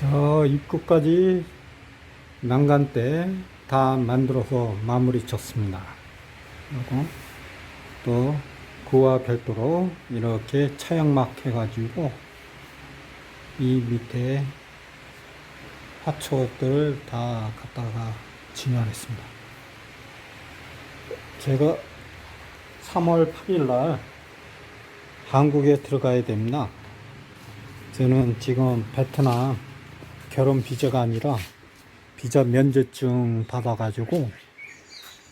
저 입구까지 난간대 다 만들어서 마무리 쳤습니다. 그리고 또 그와 별도로 이렇게 차양막 해가지고 이 밑에 화초들 다 갖다가 진열했습니다. 제가 3월 8일 날 한국에 들어가야 됩니다. 저는 지금 베트남 결혼 비자가 아니라 비자 면제증 받아가지고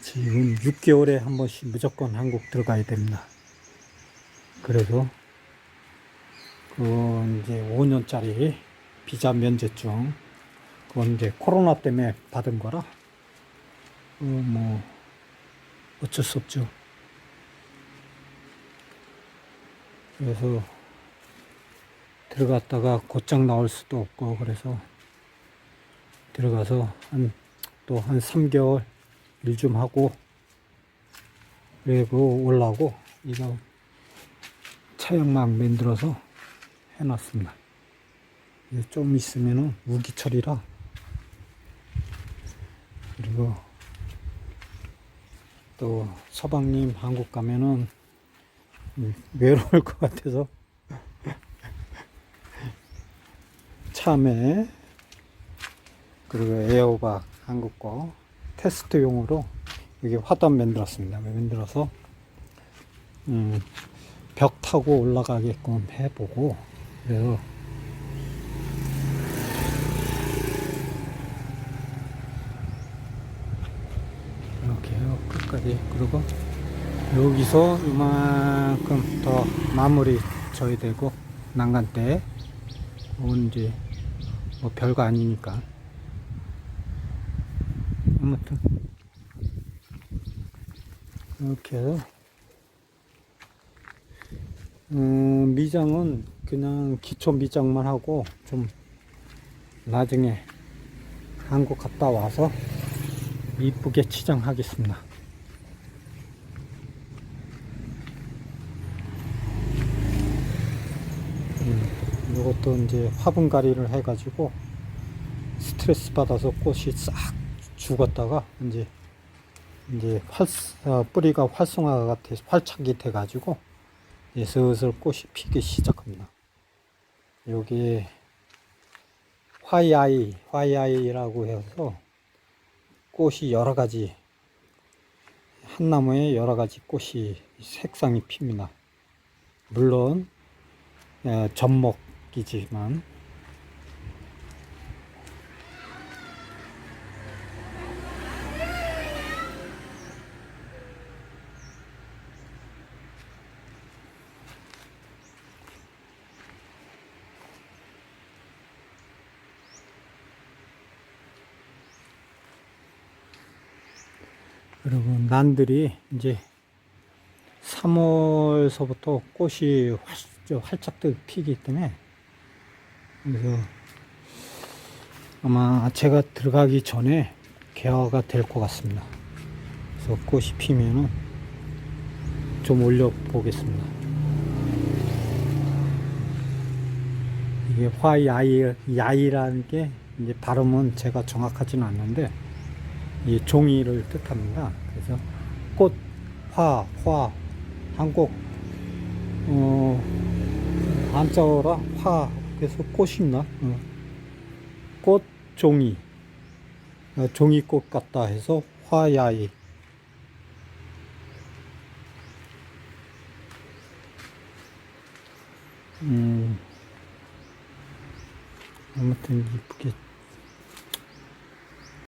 지금 6개월에 한 번씩 무조건 한국 들어가야 됩니다. 그래서 그 이제 5년짜리 비자 면제증, 그건 이제 코로나 때문에 받은 거라 뭐 어쩔 수 없죠. 그래서 들어갔다가 곧장 나올 수도 없고, 그래서 들어가서 또 한 3개월 일 좀 하고 그리고 올라오고 이거 차양막 만들어서 해놨습니다. 이제 좀 있으면은 우기철이라. 그리고 또 서방님 한국 가면은 외로울 것 같아서 참외 그리고 애호박 한국 거 테스트용으로 여기 화단 만들었습니다. 만들어서 벽 타고 올라가게끔 해보고, 그래서 이렇게 해요 끝까지. 그리고 여기서 이만큼 더 마무리 져야 되고, 난간대 이건 이제 뭐 별거 아니니까. 아무튼 이렇게 해서 미장은 그냥 기초 미장만 하고 좀 나중에 한국 갔다 와서 이쁘게 치장하겠습니다. 이것도 이제 화분갈이를 해가지고 스트레스 받아서 꽃이 싹 죽었다가 이제 뿌리가 활성화가 활착이 돼가지고 이제 슬슬 꽃이 피기 시작합니다. 여기 화이아이라고 해서 꽃이 여러 가지, 한 나무에 여러 가지 꽃이 색상이 핍니다. 물론 접목이지만. 그리고 난들이 이제 3월서부터 꽃이 활짝 피기 때문에, 그래서 아마 제가 들어가기 전에 개화가 될 것 같습니다. 그래서 꽃이 피면은 좀 올려 보겠습니다. 이게 화야이라는 게 이제 발음은 제가 정확하지는 않는데 이 종이를 뜻합니다. 그래서 꽃, 화, 한국 한자어라 화, 그래서 꽃이나 꽃, 종이, 종이꽃 같다 해서 화야이. 아무튼 이쁘게